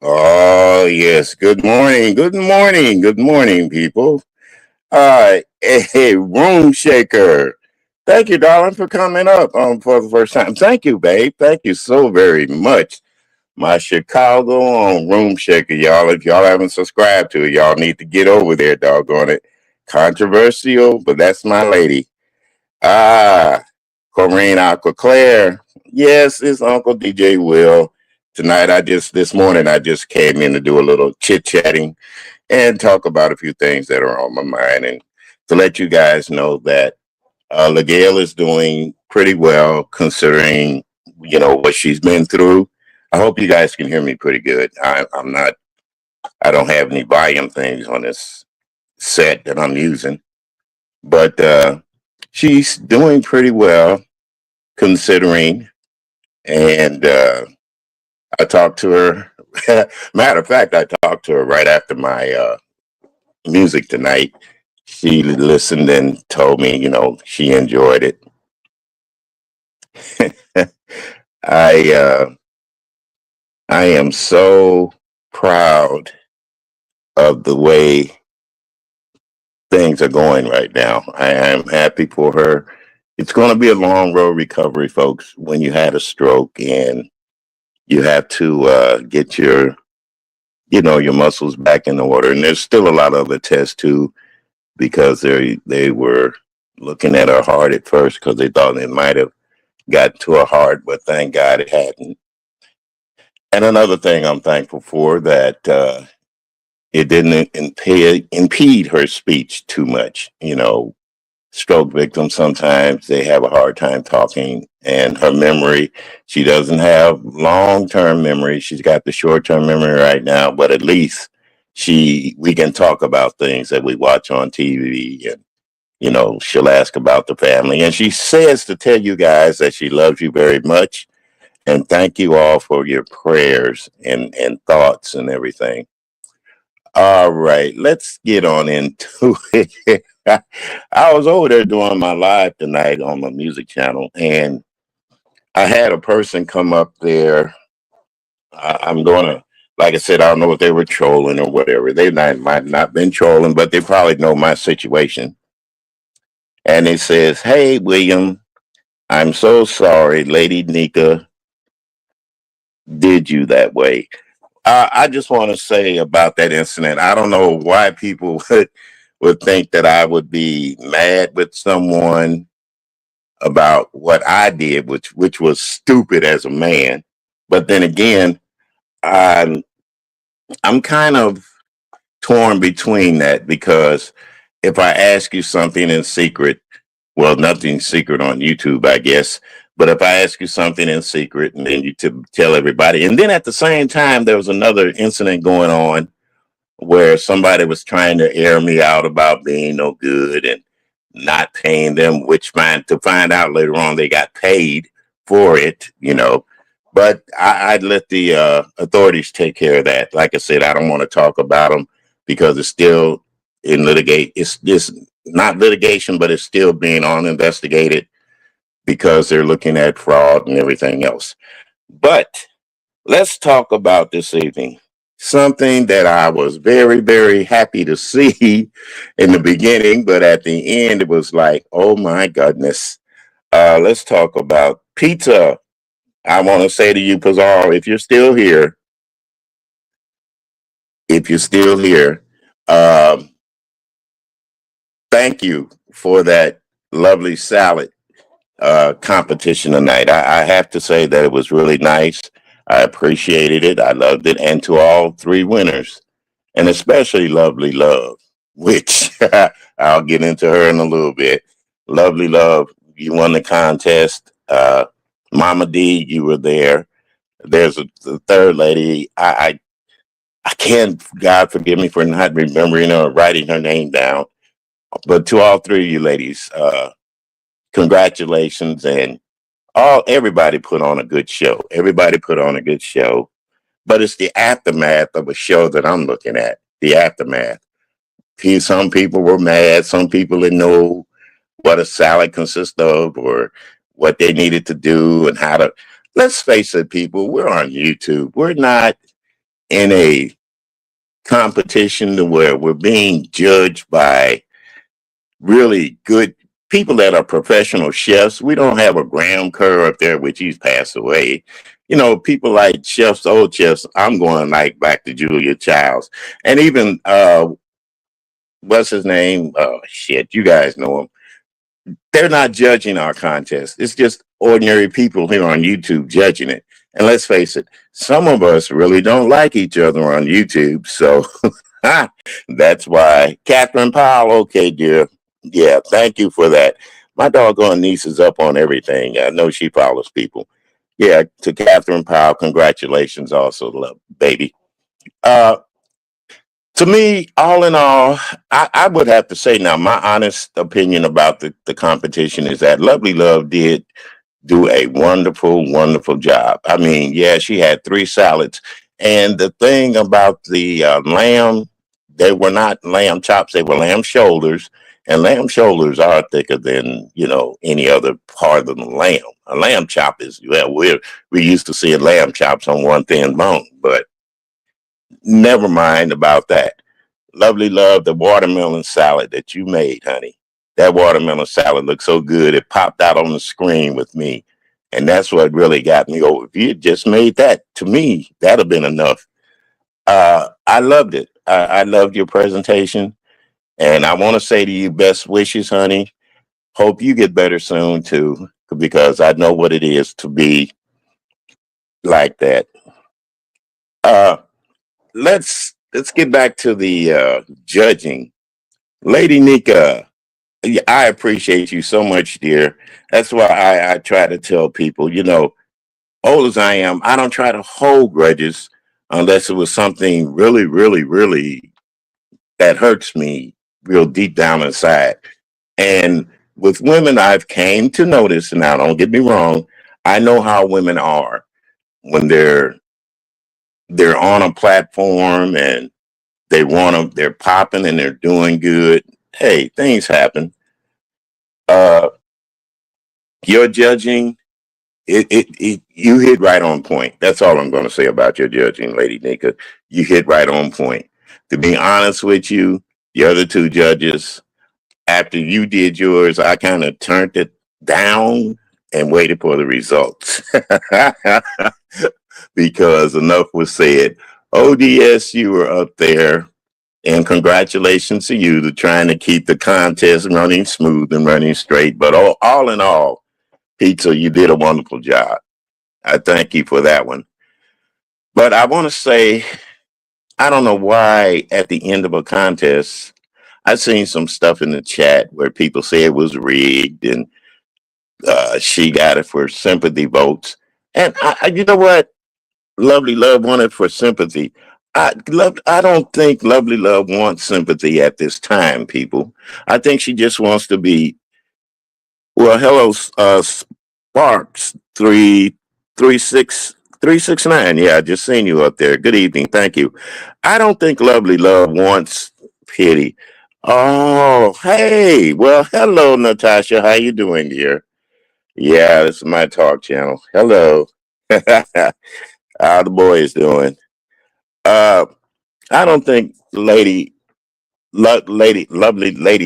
Oh, yes. Good morning. Good morning. Good morning, people. A room shaker. Thank you, darling, for coming up for the first time. Thank you, babe. Thank you so very much. My Chicago on room shaker, y'all. If y'all haven't subscribed to it, y'all need to get over there, doggone it. Controversial, but that's my lady. Ah, Corinne Aqua Claire. Yes, it's Uncle DJ Will. Tonight, this morning, I just came in to do a little chit chatting and talk about a few things that are on my mind and to let you guys know that LaGail is doing pretty well considering, what she's been through. I hope you guys can hear me pretty good. I don't have any volume things on this set that I'm using, but she's doing pretty well considering. And I talked to her. Matter of fact, I talked to her right after my music tonight. She listened and told me, she enjoyed it. I I am so proud of the way things are going right now. I am happy for her. It's going to be a long road recovery, folks. When you had a stroke and you have to get your muscles back in order, and there's still a lot of other tests too, because they were looking at her heart at first because they thought it might have got to her heart, but thank God it hadn't. And another thing I'm thankful for that it didn't impede her speech too much. Stroke victims sometimes they have a hard time talking, and her memory. She doesn't have long-term memory. She's got the short-term memory right now, but at least we can talk about things that we watch on TV, and she'll ask about the family, and she says to tell you guys that she loves you very much, and thank you all for your prayers and thoughts and everything. All right, let's get on into it. I was over there doing my live tonight on my music channel, and I had a person come up there. I'm gonna, like I said, I don't know if they were trolling or whatever. Might not been trolling, but they probably know my situation. And it says, "Hey, William, I'm so sorry, Lady Nika did you that way." I just want to say about that incident. I don't know why people would think that I would be mad with someone about what I did, which was stupid as a man. But then again, I'm I'm kind of torn between that because if I ask you something in secret, well, nothing's secret on YouTube, I guess. But if I ask you something in secret and then you to tell everybody, and then at the same time there was another incident going on where somebody was trying to air me out about being no good and not paying them, which to find out later on they got paid for it, you know. But I'd let the authorities take care of that. Like I said, I don't want to talk about them because it's still in litigate. It's just not litigation, but it's still being on investigated because they're looking at fraud and everything else. But let's talk about this evening something that I was very, very happy to see in the beginning, but at the end, it was like, oh my goodness. Let's talk about pizza. I want to say to you, Pazar, if you're still here, um, thank you for that lovely salad competition tonight. I have to say that it was really nice. I appreciated it. I loved it. And to all three winners, and especially Lovely Love, which I'll get into her in a little bit. Lovely Love, you won the contest. Mama D, you were there. There's the third lady. I can't, God forgive me for not remembering her or writing her name down. But to all three of you ladies, congratulations. And everybody put on a good show. Everybody put on a good show. But it's the aftermath of a show that I'm looking at. The aftermath. Some people were mad. Some people didn't know what a salad consists of or what they needed to do and how to. Let's face it, people, we're on YouTube. We're not in a competition to where we're being judged by really good people that are professional chefs. We don't have a Graham Kerr up there, which he's passed away. You know, people like chefs, old chefs. I'm going like back to Julia Childs, and even what's his name? Oh shit, you guys know him. They're not judging our contest. It's just ordinary people here on YouTube judging it. And let's face it, some of us really don't like each other on YouTube. So that's why. Catherine Powell, okay, dear. Yeah, thank you for that. My doggone niece is up on everything. I know she follows people. Yeah, to Catherine Powell, congratulations also, love, baby. Uh, to me, all in all, I would have to say now, my honest opinion about the competition is that Lovely Love did do a wonderful, wonderful job. I mean, yeah, she had three salads. And the thing about the lamb, they were not lamb chops, they were lamb shoulders. And lamb shoulders are thicker than, you know, any other part of the lamb. A lamb chop is, well, we used to see lamb chops on one thin bone, but never mind about that. Lovely Love, the watermelon salad that you made, honey. That watermelon salad looked so good. It popped out on the screen with me. And that's what really got me over. If you had just made that, to me, that'd have been enough. I loved it. I loved your presentation. And I want to say to you, best wishes, honey. Hope you get better soon, too, because I know what it is to be like that. Uh, let's get back to the judging. Lady Nika, yeah, I appreciate you so much, dear. That's why I try to tell people, you know, old as I am, I don't try to hold grudges unless it was something really, really, really that hurts me real deep down inside. And with women, I've came to notice, now don't get me wrong, I know how women are when they're on a platform and they're popping and they're doing good. Hey, things happen. Uh, your judging, you hit right on point. That's all I'm going to say about your judging, Lady Nika. You hit right on point. To be honest with you, the other two judges, after you did yours, I kind of turned it down and waited for the results because enough was said. ODS, you were up there, and congratulations to you to trying to keep the contest running smooth and running straight. But all in all, Pizza, you did a wonderful job. I thank you for that one. But I want to say, I don't know why at the end of a contest, I've seen some stuff in the chat where people say it was rigged and she got it for sympathy votes. And you know what? Lovely Love wanted for sympathy. I don't think Lovely Love wants sympathy at this time, people. I think she just wants to be, well, hello, Sparks 369. Yeah, I just seen you up there. Good evening. Thank you. I don't think Lovely Love wants pity. Oh, hey. Well, hello, Natasha. How you doing, dear? Yeah, this is my talk channel. Hello. How the boys doing? Uh, I don't think lovely lady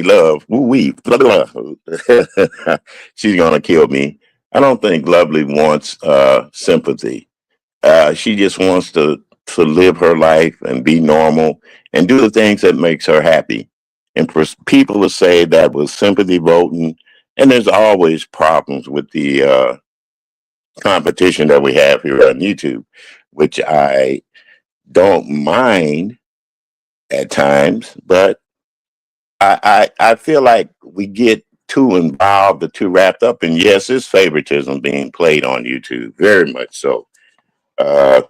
love, woo wee, she's gonna kill me. I don't think Lovely wants sympathy. She just wants to live her life and be normal and do the things that makes her happy. And for people to say that was sympathy voting, and there's always problems with the competition that we have here on YouTube, which I don't mind at times, but I feel like we get too involved or too wrapped up. And yes, there's favoritism being played on YouTube, very much so. Uh,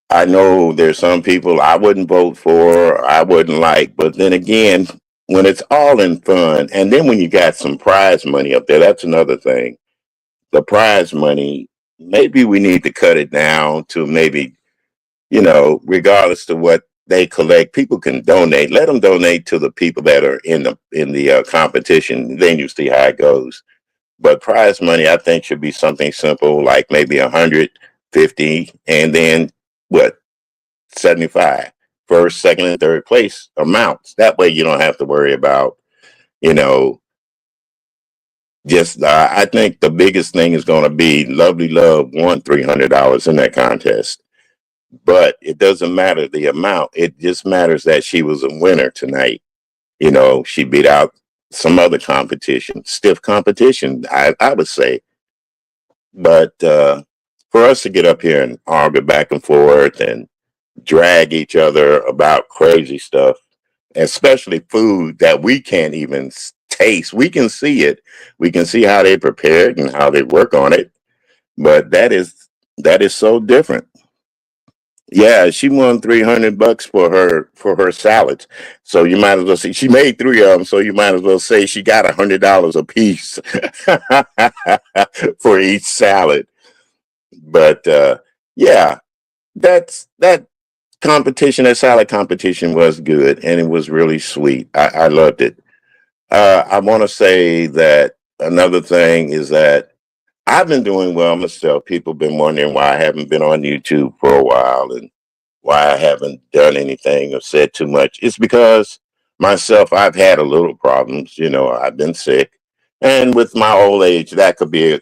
I know there's some people I wouldn't vote for, I wouldn't like, but then again, when it's all in fun, and then when you got some prize money up there, that's another thing. The prize money, maybe we need to cut it down to maybe, regardless to what they collect, people can donate. Let them donate to the people that are in the competition. Then you see how it goes. But prize money, I think, should be something simple, like maybe 150, and then what 75, first, second, and third place amounts. That way, you don't have to worry about, you know, just. I think the biggest thing is going to be Lovely Love won $300 in that contest. But it doesn't matter the amount. It just matters that she was a winner tonight. She beat out some other competition, stiff competition, I would say. But for us to get up here and argue back and forth and drag each other about crazy stuff, especially food that we can't even taste. We can see it. We can see how they prepare it and how they work on it. But that is so different. Yeah, she won $300 for her salads. So you might as well say she made three of them. So you might as well say she got $100 a piece for each salad. But yeah, that competition, that salad competition was good and it was really sweet. I loved it. I want to say that another thing is that I've been doing well myself. People have been wondering why I haven't been on YouTube for a while and why I haven't done anything or said too much. It's because myself, I've had a little problems. I've been sick. And with my old age, that could be,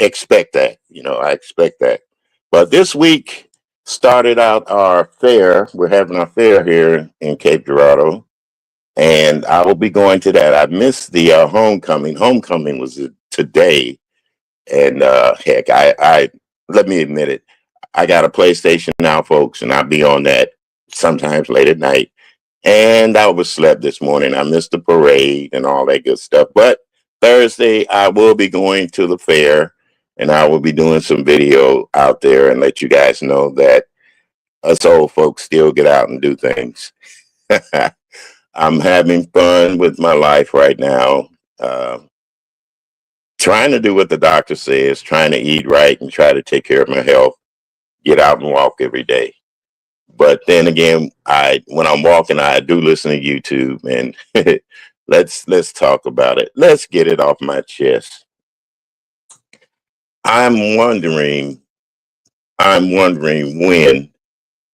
expect that. I expect that. But this week started out our fair. We're having our fair here in Cape Girardeau. And I will be going to that. I missed the homecoming. Homecoming was today, and heck, I let me admit it. I got a PlayStation now, folks, and I'll be on that sometimes late at night. And I overslept this morning. I missed the parade and all that good stuff. But Thursday, I will be going to the fair, and I will be doing some video out there and let you guys know that us old folks still get out and do things. I'm having fun with my life right now. Uh, Trying to do what the doctor says, trying to eat right and try to take care of my health, get out and walk every day. But then again, I when I'm walking, I do listen to YouTube and let's talk about it. Let's get it off my chest. I'm wondering, I'm wondering when,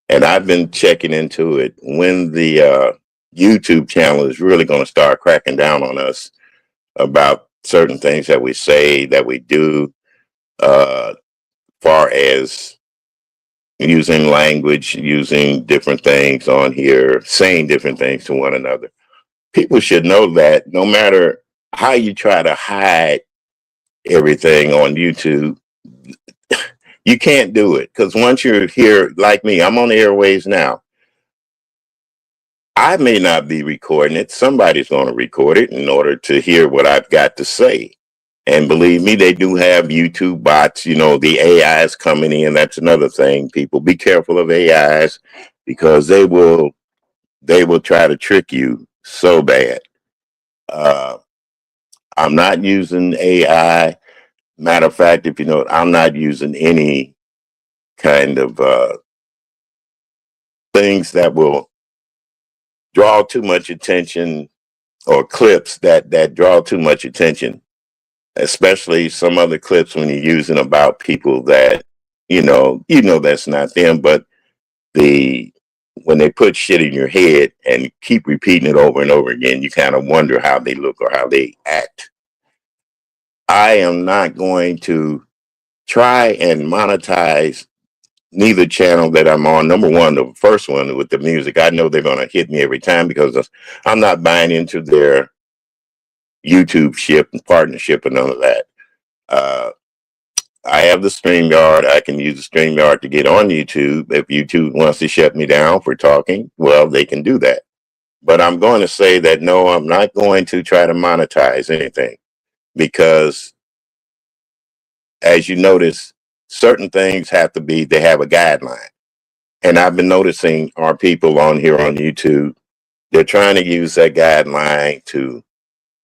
and I've been checking into it, when the YouTube channel is really going to start cracking down on us about certain things that we say, that we do, uh, far as using language, using different things on here, saying different things to one another. People should know that no matter how you try to hide everything on YouTube, you can't do it. Because once you're here, like me, I'm on the airways now. I may not be recording it. Somebody's going to record it in order to hear what I've got to say. And believe me, they do have YouTube bots. The AI is coming in. That's another thing. People be careful of AIs because they will try to trick you so bad. Uh, I'm not using AI. Matter of fact, if you know, I'm not using any kind of things that will draw too much attention, or clips that draw too much attention, especially some other clips when you're using about people that that's not them. But the when they put shit in your head and keep repeating it over and over again, you kind of wonder how they look or how they act. I am not going to try and monetize neither channel that I'm on. Number one, the first one with the music, I know they're going to hit me every time because I'm not buying into their YouTube ship and partnership and none of that. Uh, I have the StreamYard. I can use the StreamYard to get on YouTube. If YouTube wants to shut me down for talking, well, they can do that. But I'm going to say that no, I'm not going to try to monetize anything because, as you notice, certain things they have a guideline. And I've been noticing our people on here on YouTube, they're trying to use that guideline to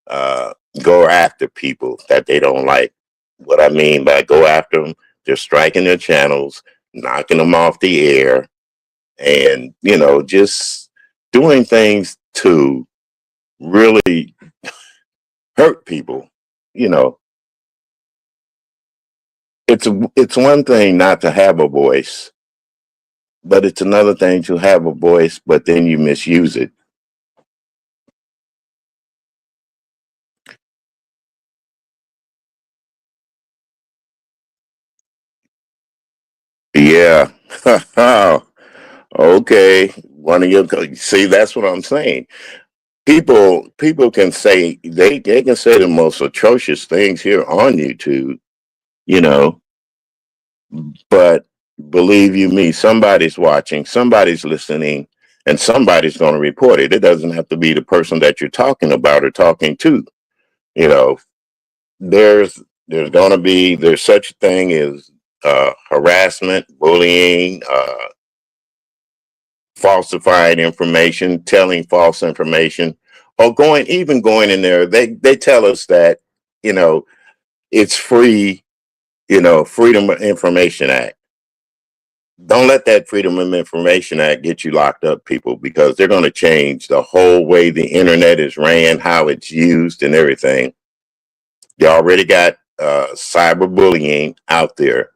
uh, go after people that they don't like. What I mean by go after them, they're striking their channels, knocking them off the air, and just doing things to really hurt people. You know, it's one thing not to have a voice, but it's another thing to have a voice, but then you misuse it. Yeah. Okay. One of your see, that's what I'm saying. People can say they can say the most atrocious things here on YouTube, you know, but believe you me, somebody's watching, somebody's listening, and somebody's going to report it. It doesn't have to be the person that you're talking about or talking to. You know, there's going to be there's such a thing as harassment, bullying, falsifying information, telling false information, or going in there. They tell us that you know it's free. Freedom of Information Act. Don't let that Freedom of Information Act get you locked up, people, because they're going to change the whole way the internet is ran, how it's used, and everything. They already got cyberbullying out there.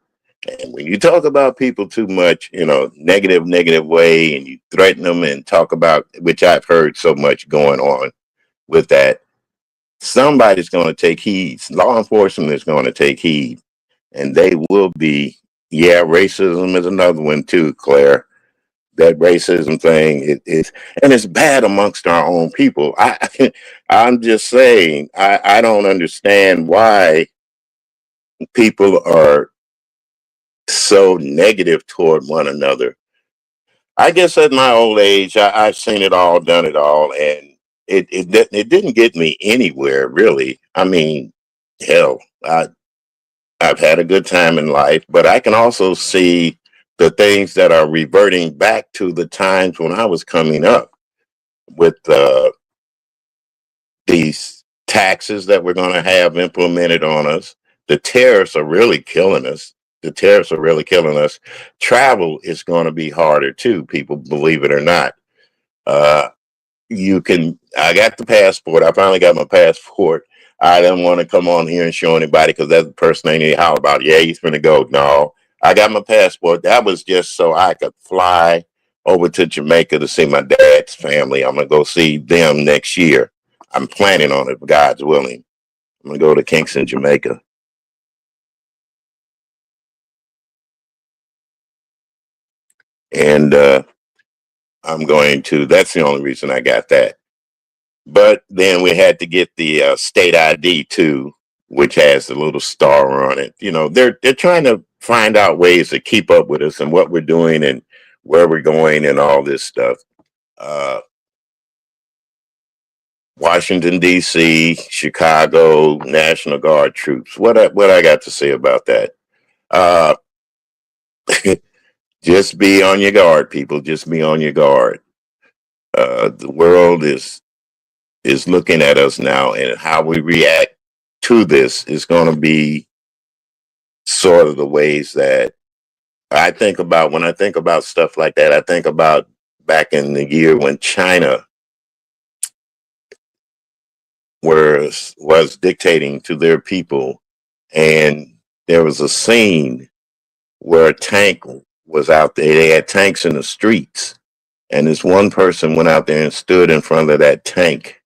And when you talk about people too much, negative way, and you threaten them and talk about, which I've heard so much going on with that, somebody's going to take heed. Law enforcement is going to take heed, and they will be. Yeah, racism is another one too, Claire. That racism thing, and it's bad amongst our own people. I'm just saying, I don't understand why people are so negative toward one another. I guess at my old age, I've seen it all, done it all, and it didn't get me anywhere really. I mean, hell, I've had a good time in life, but I can also see the things that are reverting back to the times when I was coming up with these taxes that we're going to have implemented on us. The tariffs are really killing us. The tariffs are really killing us. Travel is going to be harder too, people, believe it or not. Uh, I got the passport. I finally got my passport. I didn't want to come on here and show anybody because that's the person they need to holler about. Yeah, he's going to go. No, I got my passport. That was just so I could fly over to Jamaica to see my dad's family. I'm going to go see them next year. I'm planning on it, if God's willing. I'm going to go to Kingston, Jamaica. And that's the only reason I got that. But then we had to get the state ID too, which has a little star on it. They're trying to find out ways to keep up with us and what we're doing and where we're going and all this stuff. Uh, Washington D.C., Chicago, National Guard troops. What I got to say about that? Uh, just be on your guard, people. Just be on your guard. The world is looking at us now, and how we react to this is going to be sort of the ways that I think about when I think about stuff like that. I think about back in the year when China was dictating to their people, and there was a scene where a tank was out there. They had tanks in the streets, and this one person went out there and stood in front of that tank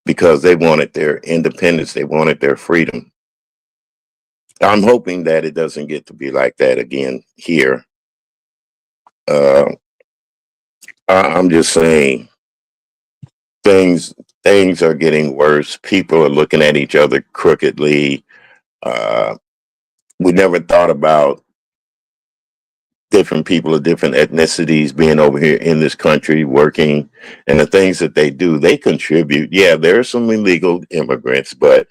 because they wanted their independence, they wanted their freedom. I'm hoping that it doesn't get to be like that again here. Uh, I'm just saying things things are getting worse. People are looking at each other crookedly. Uh, we never thought about different people of different ethnicities being over here in this country working, and the things that they do, they contribute. Yeah, there are some illegal immigrants, but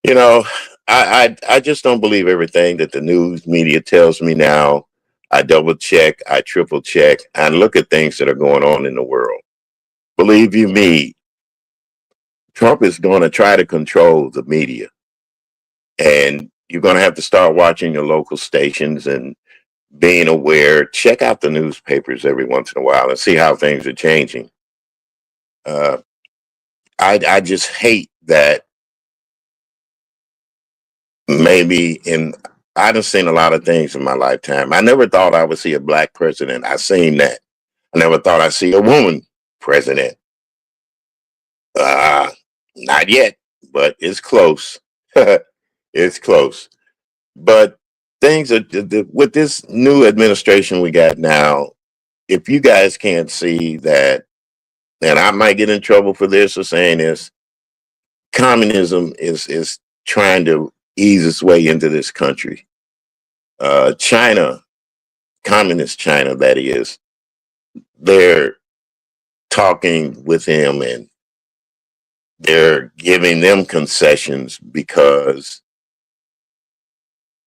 you know, I just don't believe everything that the news media tells me now. I double check, I triple check, and look at things that are going on in the world. Believe you me, Trump is going to try to control the media, and you're going to have to start watching your local stations and being aware. Check out the newspapers every once in a while and see how things are changing. Uh, I just hate that maybe in I've seen a lot of things in my lifetime. I never thought I would see a black president. I seen that. I never thought I'd see a woman president. Uh, Not yet, but it's close. It's close. But things are with this new administration we got now. If you guys can't see that, and I might get in trouble for this or saying this, communism is trying to ease its way into this country. China, communist China, that is, they're talking with him and they're giving them concessions because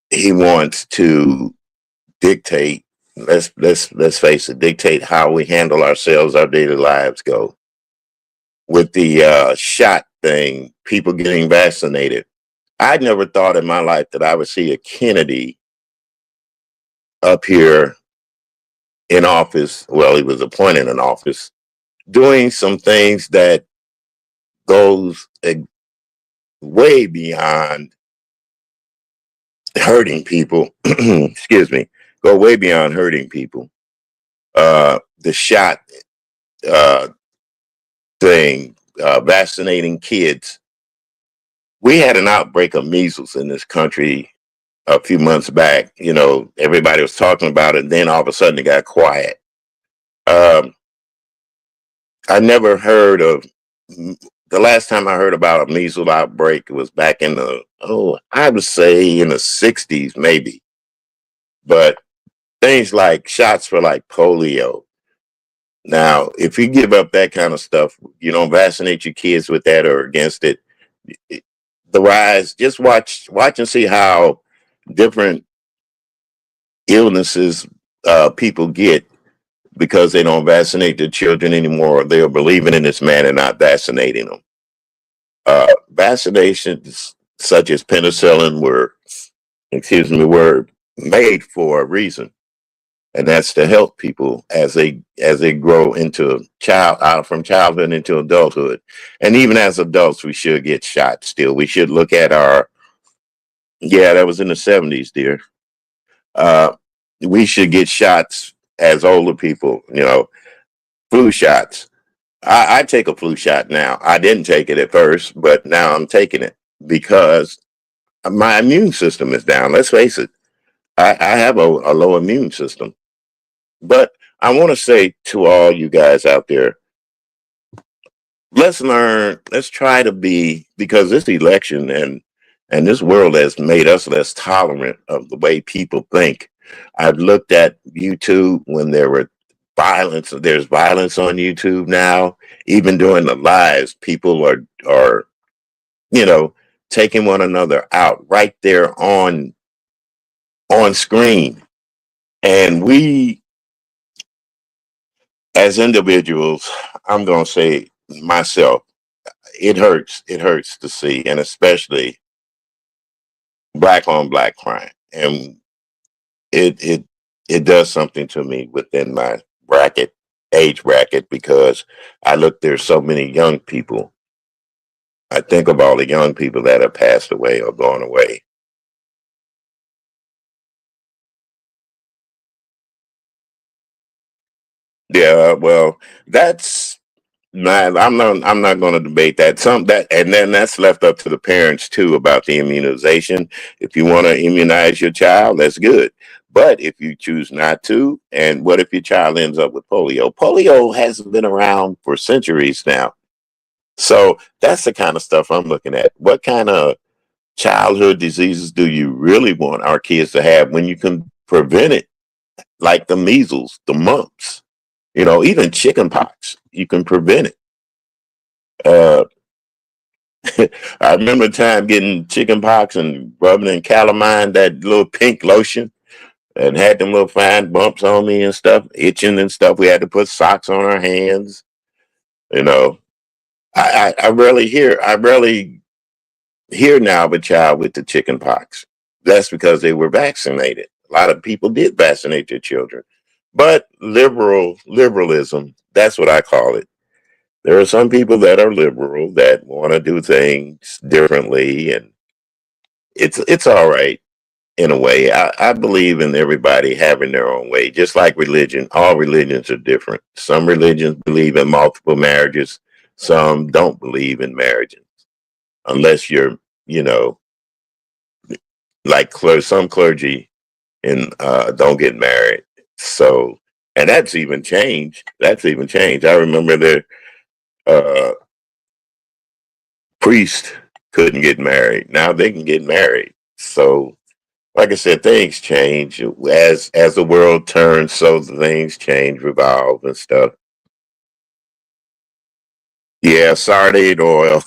he wants to dictate. Let's face it, dictate how we handle ourselves, our daily lives go. With the shot thing, people getting vaccinated. I never thought in my life that I would see a Kennedy up here in office. Well, he was appointed in office, doing some things that goes way beyond hurting people. Excuse me, go way beyond hurting people. The shot uh, thing, vaccinating kids. We had an outbreak of measles in this country a few months back. You know, everybody was talking about it. And then all of a sudden it got quiet. Um, I never heard of the last time I heard about a measles outbreak was back in I would say in the 60s, maybe. But things like shots for like polio. Now, if you give up that kind of stuff, you don't vaccinate your kids with that or against it, the rise, just watch and see how different illnesses people get because they don't vaccinate their children anymore, or they're believing in this man and not vaccinating them. Vaccinations such as penicillin were made for a reason, and that's to help people as they grow into from childhood into adulthood. And even as adults, we should get shots. Still, we should look at our yeah, that was in the 70s, dear. Uh, we should get shots as older people. Flu shots. I take a flu shot now. I didn't take it at first, but now I'm taking it because my immune system is down. Let's face it. I have a low immune system. But I want to say to all you guys out there, let's learn, let's try to be, because this election and this world has made us less tolerant of the way people think. I've looked at YouTube when there's violence on YouTube now. Even during the lives, people are you know taking one another out right there on screen. And we as individuals, I'm going to say myself, it hurts to see, and especially black on black crime, and it it it does something to me within my bracket, age bracket, because I look, there's so many young people. I think of all the young people that have passed away or gone away. Yeah, well, that's not. I'm not going to debate that. Some that, and then that's left up to the parents too about the immunization. If you want to immunize your child, that's good. But if you choose not to, and what if your child ends up with polio? Polio hasn't been around for centuries now. So that's the kind of stuff I'm looking at. What kind of childhood diseases do you really want our kids to have when you can prevent it? Like the measles, the mumps, even chicken pox, you can prevent it. Uh, I remember a time getting chicken pox and rubbing in calamine, that little pink lotion, and had them little fine bumps on me and stuff, itching and stuff. We had to put socks on our hands. You know, I rarely hear now of a child with the chicken pox. That's because they were vaccinated. A lot of people did vaccinate their children, but liberalism, that's what I call it. There are some people that are liberal that want to do things differently, and it's all right in a way. I believe in everybody having their own way, just like religion. All religions are different. Some religions believe in multiple marriages. Some don't believe in marriage unless you're, you know, like some clergy and don't get married. So, and that's even changed. That's even changed. I remember the uh, priest couldn't get married. Now they can get married. So, like I said, things change as the world turns. So the things change, revolve, and stuff. Yeah, sardine oil.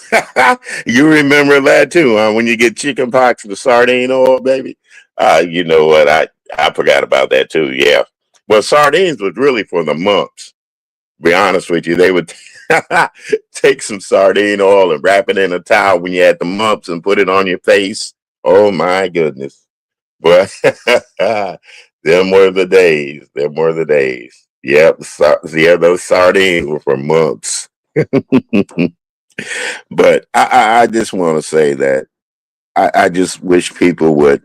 You remember that too, huh? When you get chicken pox, the sardine oil, baby. You know what? I forgot about that too. Yeah. Well, sardines was really for the mumps. Be honest with you, they would take some sardine oil and wrap it in a towel when you had the mumps and put it on your face. Oh my goodness. But them were the days. Them were the days. Yep. Yeah, those sardines were for mumps. But I just want to say that I just wish people would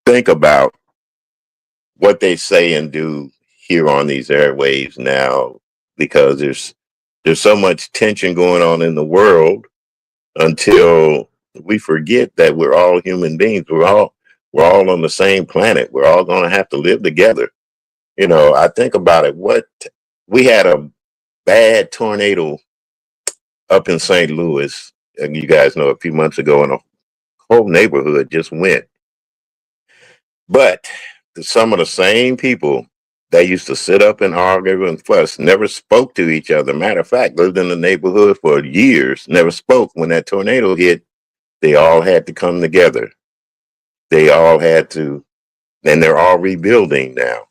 think about what they say and do here on these airwaves now, because there's so much tension going on in the world until we forget that we're all human beings. We're all on the same planet. We're all going to have to live together. I think about it. What we had a bad tornado up in St. Louis, and you guys know, a few months ago, and a whole neighborhood just went. But some of the same people that used to sit up and argue and fuss never spoke to each other. Matter of fact, lived in the neighborhood for years, never spoke. When that tornado hit, they all had to come together. They all had to, and they're all rebuilding now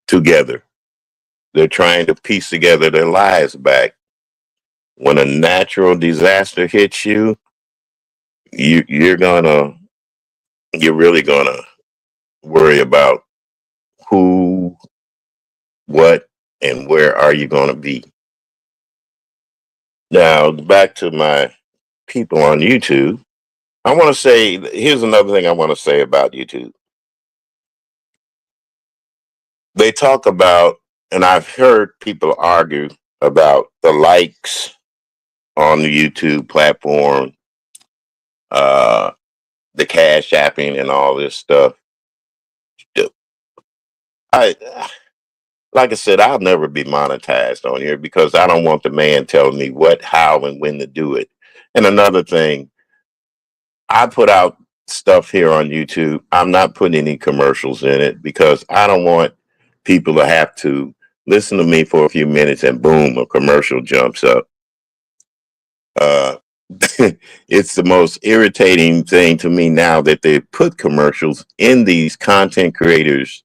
together. They're trying to piece together their lives back. When a natural disaster hits you, you're really gonna worry about who, what, and where are you gonna be. Now back to my people on YouTube. I want to say, here's another thing I want to say about YouTube. They talk about, and I've heard people argue about the likes on the YouTube platform, uh, the cash apping and all this stuff. I, like I said, I'll never be monetized on here because I don't want the man telling me what, how, and when to do it. And another thing, I put out stuff here on YouTube. I'm not putting any commercials in it because I don't want people to have to listen to me for a few minutes and boom, a commercial jumps up. Uh, it's the most irritating thing to me now that they put commercials in these content creators'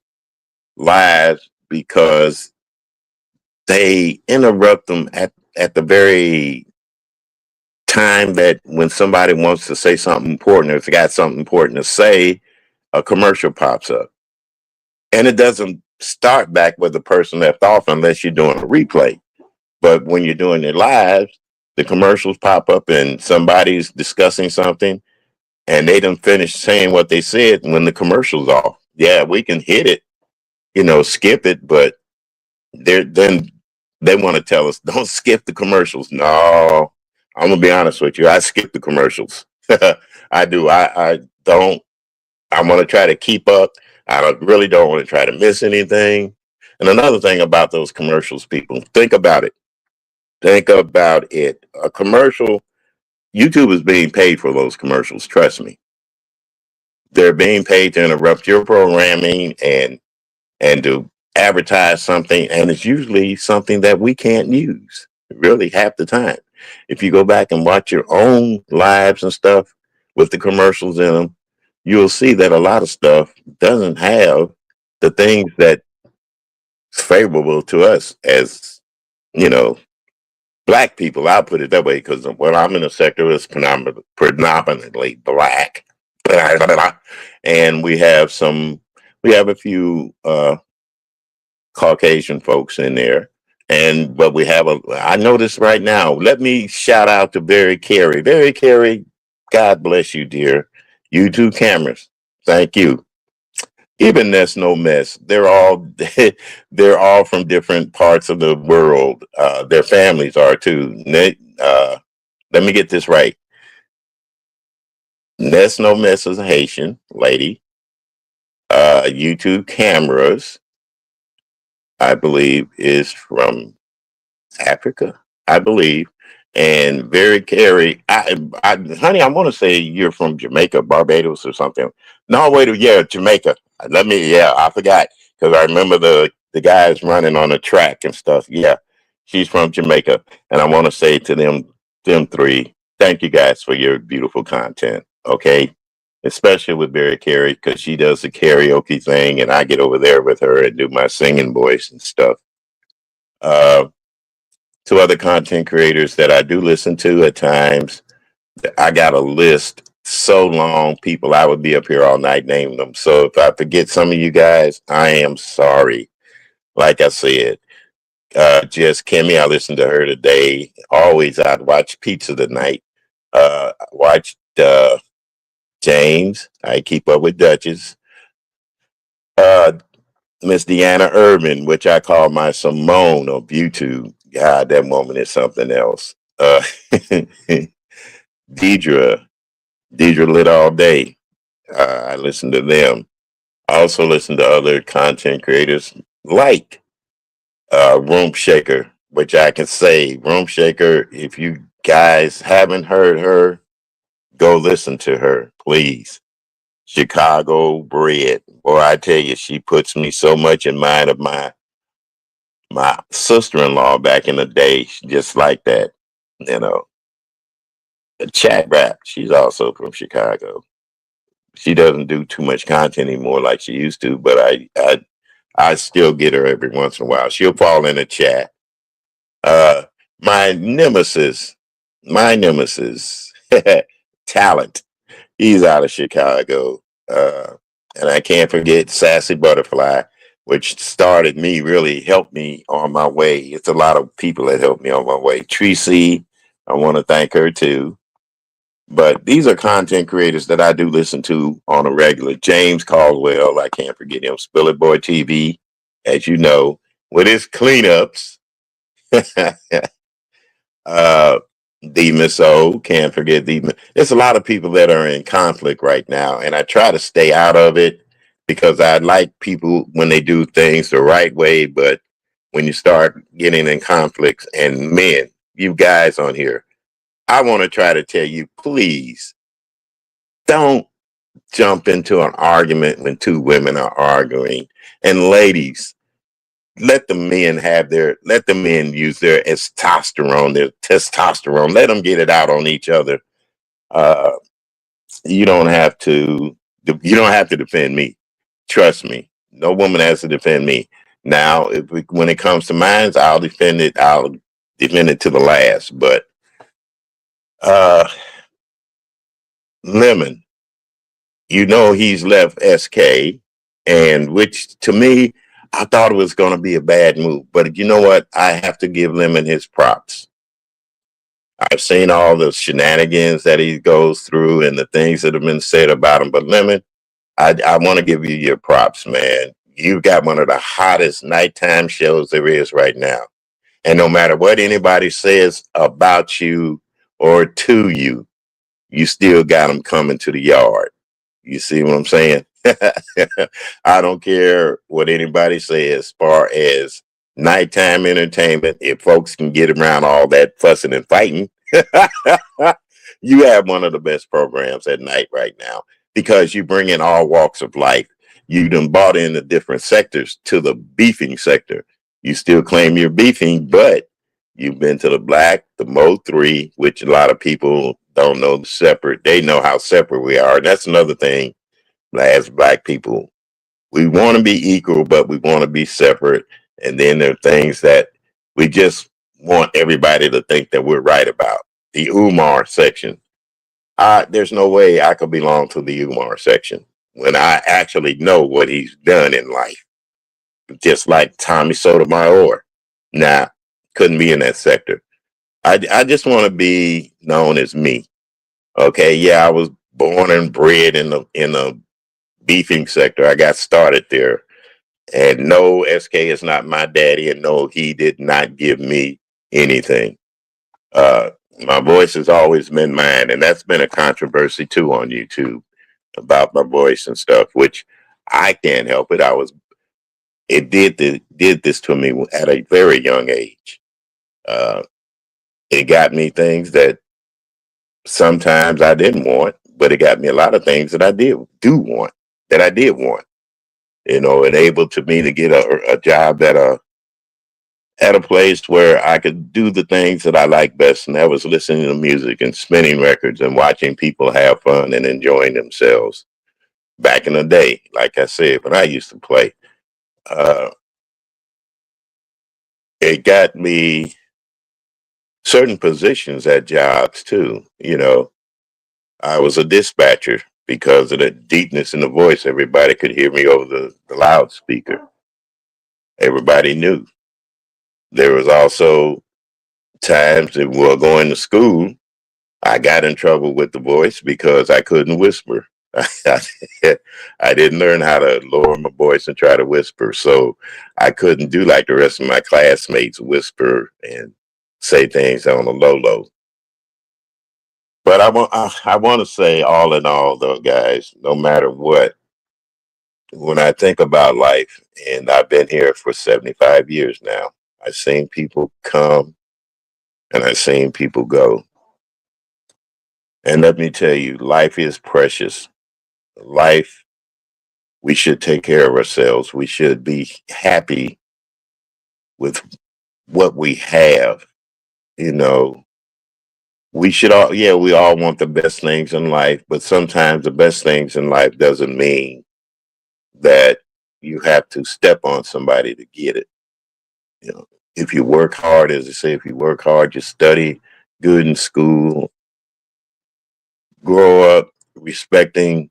lives because they interrupt them at the very time that when somebody wants to say something important, or if they got something important to say, a commercial pops up. And it doesn't start back where the person left off unless you're doing a replay. But when you're doing it live, the commercials pop up and somebody's discussing something and they done finished saying what they said when the commercial's off. Yeah, we can hit it, skip it, but then they want to tell us don't skip the commercials. No, I'm gonna be honest with you. I skip the commercials. I do. I don't. I want to try to keep up. Really don't want to try to miss anything. And another thing about those commercials, people, think about it. Think about it. A commercial, YouTube is being paid for those commercials. Trust me, they're being paid to interrupt your programming and to advertise something, and it's usually something that we can't use really half the time. If you go back and watch your own lives and stuff with the commercials in them, you'll see that a lot of stuff doesn't have the things that's favorable to us as, you know, black people. I'll put it that way because when I'm in a sector that's predominantly black, and we have a few Caucasian folks in there. But I notice right now, let me shout out to Barry Carey. Barry Carey, God bless you, dear. You two cameras. Thank you. Even That's No Mess. They're all from different parts of the world. Their families are too. Let me get this right. That's No Mess is a Haitian lady. YouTube cameras, I believe, is from Africa, I believe. And very Carey, honey, I want to say you're from Jamaica, Barbados, or something. No, wait, yeah, Jamaica. Yeah, I forgot because I remember the guys running on the track and stuff. Yeah, she's from Jamaica, and I want to say to them three, thank you guys for your beautiful content. Okay, especially with Barry Carey because she does the karaoke thing, and I get over there with her and do my singing voice and stuff. Uh, to other content creators that I do listen to at times. I got a list so long, people, I would be up here all night naming them. So if I forget some of you guys, I am sorry. Like I said, just Kimmy, I listened to her today. Always, I'd watch Pizza Tonight. I watched James. I keep up with Duchess. Uh, Miss Deanna Urban, which I call my Simone of YouTube. God, that woman is something else. Deidre, Deidre Lit All Day. I listen to them. I also listen to other content creators like Room Shaker, which I can say, Room Shaker, if you guys haven't heard her, go listen to her, please. Chicago bred. Boy, I tell you, she puts me so much in mind of my sister-in-law back in the day, just like that. You know, Chat Rap, she's also from Chicago. She doesn't do too much content anymore like she used to, but I still get her every once in a while. She'll fall in the chat. Uh, my my nemesis, Talent. He's out of Chicago. And I can't forget Sassy Butterfly, which started me, really helped me on my way. It's a lot of people that helped me on my way. Tracy, I want to thank her too. But these are content creators that I do listen to on a regular. James Caldwell, I can't forget him. Spill It Boy TV, as you know, with his cleanups. uh, Demus O, can't forget Demus. There's a lot of people that are in conflict right now, and I try to stay out of it because I like people when they do things the right way. But when you start getting in conflicts, and men, you guys on here, I want to try to tell you, please don't jump into an argument when two women are arguing. And ladies, let the men use their testosterone. Let them get it out on each other. Uh, you don't have to, you don't have to defend me. Trust me. No woman has to defend me. Now, when it comes to mine, I'll defend it. I'll defend it to the last. But Uh, Lemon, he's left SK, and which to me, I thought it was going to be a bad move. But you know what? I have to give Lemon his props. I've seen all the shenanigans that he goes through and the things that have been said about him. But Lemon, I want to give you your props, man. You've got one of the hottest nighttime shows there is right now. And no matter what anybody says about you or to you, you still got them coming to the yard. You see what I'm saying? I don't care what anybody says as far as nighttime entertainment. If folks can get around all that fussing and fighting, you have one of the best programs at night right now because you bring in all walks of life. You done bought in the different sectors to the beefing sector. You still claim you're beefing, but you've been to the black, the Mo3, which a lot of people don't know separate. They know how separate we are. And that's another thing as black people. We want to be equal, but we want to be separate. And then there are things that we just want everybody to think that we're right about. The Umar section. There's no way I could belong to the Umar section when I actually know what he's done in life. Just like Tommy Sotomayor. Nah, couldn't be in that sector. I just want to be known as me. Okay, yeah, I was born and bred in the beefing sector. I got started there. And no, SK is not my daddy, and no, he did not give me anything. Uh, my voice has always been mine, and that's been a controversy too on YouTube about my voice and stuff, which I can't help it. It did this to me at a very young age. Uh, it got me things that sometimes I didn't want, but it got me a lot of things that I did want. Enabled to me to get a job at a place where I could do the things that I like best, and that was listening to music and spinning records and watching people have fun and enjoying themselves. Back in the day, like I said, when I used to play, uh, it got me certain positions at jobs too. I was a dispatcher because of the deepness in the voice. Everybody could hear me over the loudspeaker. Everybody knew. There was also times that we were going to school. I got in trouble with the voice because I couldn't whisper. I didn't learn how to lower my voice and try to whisper. So I couldn't do like the rest of my classmates, whisper and say things on a low low. But I want to say all in all though, guys, no matter what, when I think about life, and I've been here for 75 years now, I've seen people come and I've seen people go. And let me tell you, life is precious. Life, we should take care of ourselves. We should be happy with what we have. You know, we should all, yeah, we all want the best things in life, but sometimes the best things in life doesn't mean that you have to step on somebody to get it. You know, if you work hard, as I say, if you work hard, you study good in school, grow up respecting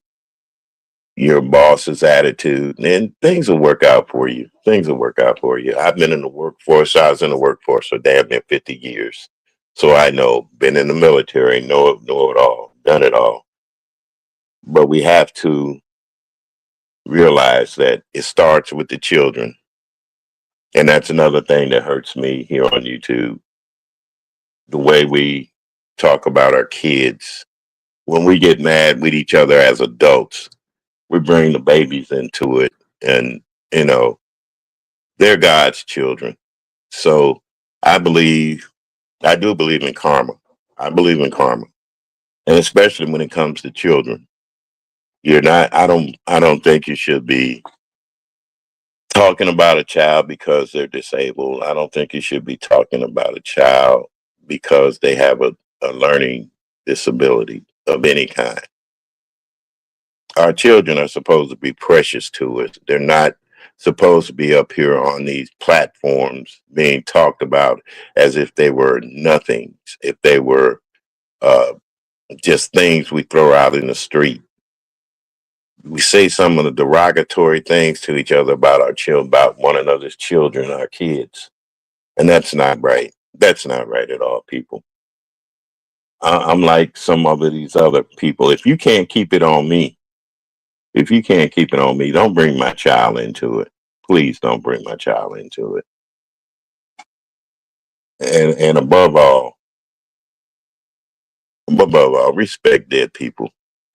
your boss's attitude, and things will work out for you. Things will work out for you. I've been in the workforce. I was in the workforce for damn near 50 years. So I know, been in the military, know it all, done it all. But we have to realize that it starts with the children. And that's another thing that hurts me here on YouTube. The way we talk about our kids. When we get mad with each other as adults, we bring the babies into it. And, you know, they're God's children. So I believe, I do believe in karma. I believe in karma. And especially when it comes to children. I don't think you should be talking about a child because they're disabled. I don't think you should be talking about a child because they have a learning disability of any kind. Our children are supposed to be precious to us. They're not supposed to be up here on these platforms being talked about as if they were nothing, if they were uh, just things we throw out in the street. We say some of the derogatory things to each other about our children, about one another's children, our kids, and that's not right. That's not right at all, people. I'm like some of these other people. If you can't keep it on me, if you can't keep it on me, don't bring my child into it. Please don't bring my child into it. And above all, respect dead people.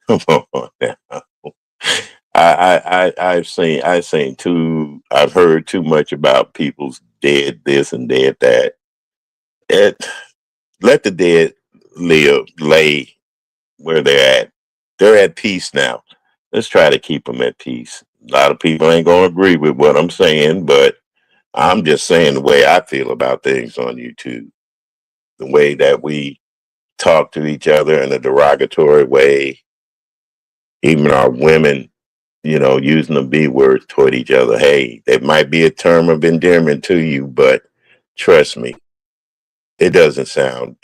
Come on now. I've heard too much about people's dead this and dead that. It, let the dead lay where they're at. They're at peace now. Let's try to keep them at peace. A lot of people ain't gonna agree with what I'm saying, but I'm just saying the way I feel about things on YouTube. The way that we talk to each other in a derogatory way, even our women, using the B words toward each other. Hey, that might be a term of endearment to you, but trust me, it doesn't sound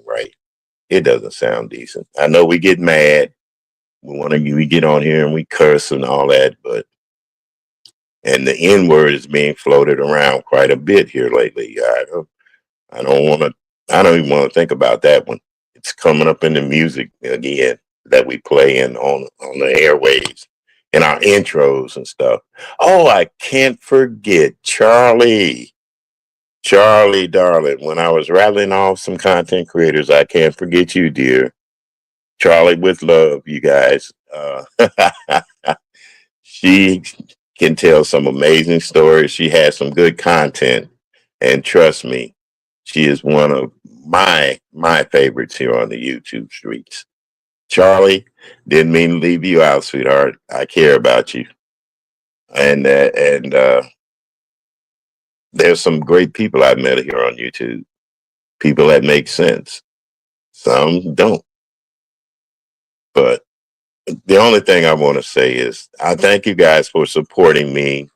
right. It doesn't sound decent. I know we get mad. We get on here and we curse and all that, and the N word is being floated around quite a bit here lately. I don't want to. I don't even want to think about that one. It's coming up in the music again that we play in on the airwaves in our intros and stuff. Oh, I can't forget Charlie. Charlie, darling. When I was rattling off some content creators, I can't forget you, dear. Charlie with love, you guys. She can tell some amazing stories. She has some good content, and trust me, she is one of my favorites here on the YouTube streets. Charlie, didn't mean to leave you out, sweetheart. I care about you, and there's some great people I've met here on YouTube. People that make sense. Some don't, but the only thing I want to say is I thank you guys for supporting me.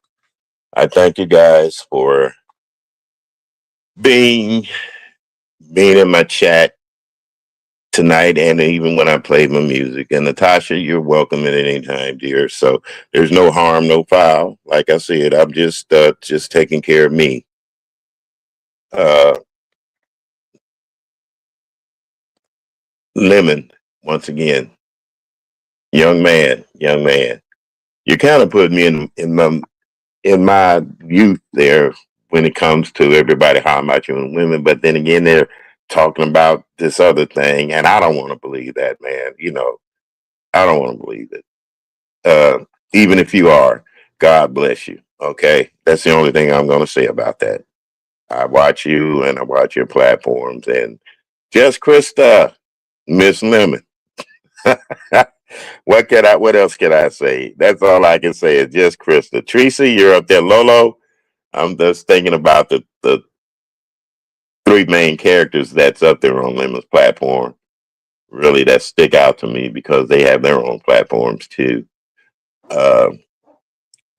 I thank you guys for being being in my chat tonight and even when I played my music. And Natasha, you're welcome at any time, dear. So there's no harm, no foul. Like I said, I'm just taking care of me. Uh Lemon, once again, young man. You kind of put me in my youth there when it comes to everybody hollering about you and women, but then again they're talking about this other thing, and I don't want to believe that, man. I don't want to believe it. Even if you are, God bless you. Okay, that's the only thing I'm going to say about that. I watch you and I watch your platforms, and just Krista, Miss Lemon. What else can I say? That's all I can say is just Krista. Tracy, you're up there. Lolo, I'm just thinking about the three main characters that's up there on Lemon's platform. Really, that stick out to me because they have their own platforms too. Uh,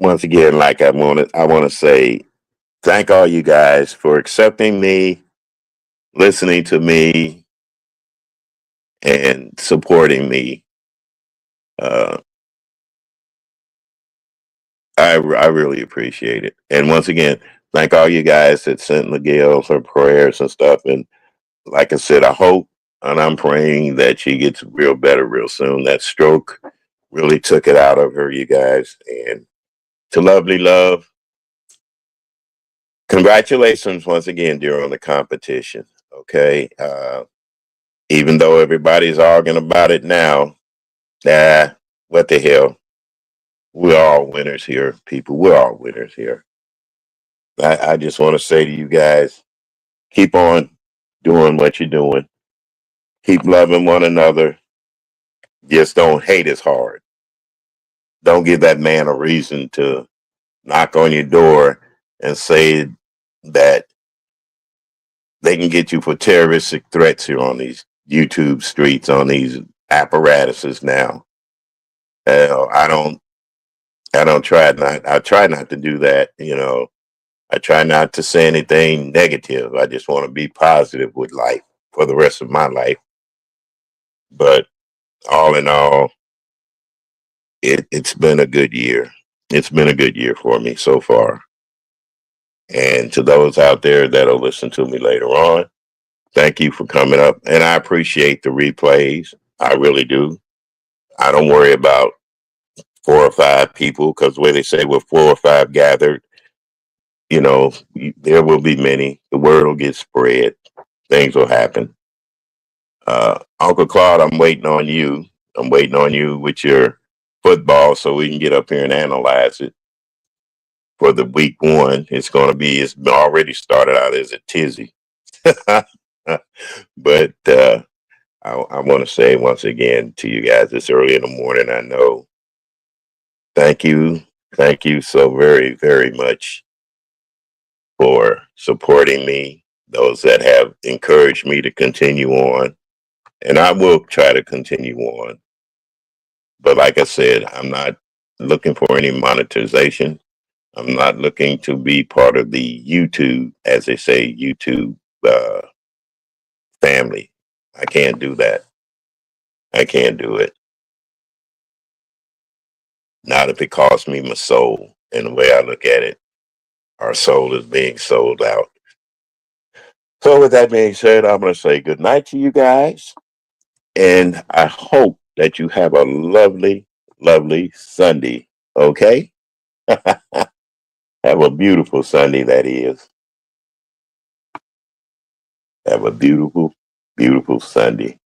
Once again, like I want to say thank all you guys for accepting me, listening to me, and supporting me. Uh, I really appreciate it. And once again, thank all you guys that sent Miguel her prayers and stuff. And like I said, I hope and I'm praying that she gets real better real soon. That stroke really took it out of her, you guys. And to lovely love, congratulations once again, dear, on the competition. Okay. Even though everybody's arguing about it now, nah, what the hell? We're all winners here, people. We're all winners here. I just want to say to you guys, keep on doing what you're doing. Keep loving one another. Just don't hate as hard. Don't give that man a reason to knock on your door and say that they can get you for terroristic threats here on these YouTube streets, on these apparatuses now. I try not to do that. I try not to say anything negative. I just want to be positive with life for the rest of my life. But all in all, it's been a good year. It's been a good year for me so far. And to those out there that'll listen to me later on, thank you for coming up. And I appreciate the replays. I really do. I don't worry about 4 or 5 people because the way they say with 4 or 5 gathered, there will be many. The word will get spread. Things will happen. Uncle Claude, I'm waiting on you. I'm waiting on you with your football so we can get up here and analyze it for the week 1. It's already started out as a tizzy. But I want to say once again to you guys, it's early in the morning. I know. Thank you. Thank you so very, very much for supporting me, those that have encouraged me to continue on. And I will try to continue on. But like I said, I'm not looking for any monetization. I'm not looking to be part of the YouTube, as they say, YouTube uh, family. I can't do that. I can't do it. Not if it costs me my soul. And the way I look at it, our soul is being sold out. So with that being said, I'm going to say good night to you guys. And I hope that you have a lovely, lovely Sunday. Okay? Have a beautiful Sunday, that is. Have a beautiful, beautiful Sunday.